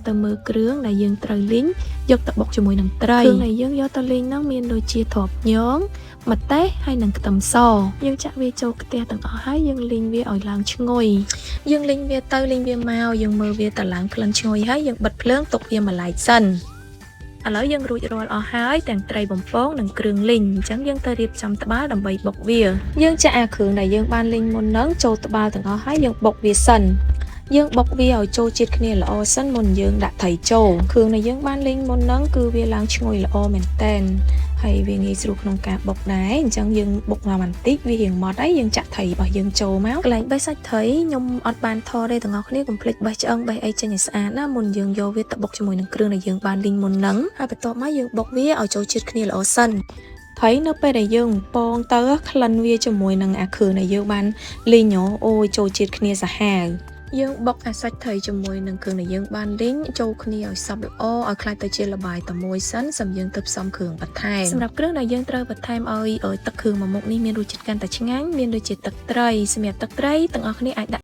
ទៅមើលគ្រឿងដែលយើងត្រូវលីងយកទៅបុកជាមួយនឹងត្រីគ្រឿងដែលយើងយកទៅលីងហ្នឹងមានដូចជាត្រប់ញងម្ទេសហើយនិងខ្ទឹមសយើងចាក់វាចូលខ្ទះទាំងអស់ហើយយើងលីងវាឲ្យឡើងឈ្ងុយយើងលីងវាទៅលីងវាមកយើងមើលវាទៅឡើងក្លិនឈ្ងុយហើយយើងបិទភ្លើងទុកវាមួយឡែកសិនឥឡូវយើងរួចរាល់អស់ហើយទាំងត្រីបំពងនិងគ្រឿងលីងអញ្ចឹងយើងទៅរៀបចំត្បាល់ដើម្បីបុកវាយើងចាក់អាគ្រឿងដែលយើងបានលីងមុនហ្នឹងចូលត្បាល់ទាំងអស់ហើយយើងបុកវាសិនយើងបុកវាឲ្យចូលជាតិគ្នាល្អសិនមុនយើងដាក់ត្រីចូលគ្រឿងដែលយើងបានលីងមុនហ្នឹងគឺវាឡើងឈ្ងុយល្អមែនតែនហើយវាងាយស្រួលក្នុងការបុកដែរអញ្ចឹងយើងបុកមកបន្តិចវារៀងម៉ត់ហើយយើងចាក់ត្រីរបស់យើងចូលមកកន្លែងបេះសាច់ត្រីខ្ញុំអត់បានថតទេទាំងអស់គ្នាកុំភ្លេចបេះឆ្អឹងបេះអីចេញឲ្យស្អាតណាមុនយើងយកវាទៅបុកជាមួយនឹងគ្រឿងដែលយើងបានលីងមុនហ្នឹងហើយបន្ទាប់មកយើងបុកវាឲ្យចូលជាតិគ្នាល្អសិនហើយនៅពេលដែលយើងពងទៅក្លិនវាជាមួយនឹងអាគ្រឿងដែលយើងបានលីងអូយចូលជាតិគ្នាសាហាវយើងបុកអាសាច់ត្រីជាមួយនឹងគ្រឿងដែលយើងបានលីងចូលគ្នាឲ្យសព្វល្អឲ្យคล้ายទៅជាល្បាយតែមួយសិនសម្យើងទៅផ្សំគ្រឿងបន្ថែមសម្រាប់គ្រឿងដែលយើងត្រូវបន្ថែមឲ្យទឹកគ្រឿងមួយមុខនេះមានរសជាតិកាន់តែឆ្ងាញ់មានដូចជាទឹកត្រីសម្រាប់ទឹកត្រីទាំងអស់គ្នាអាចដាក់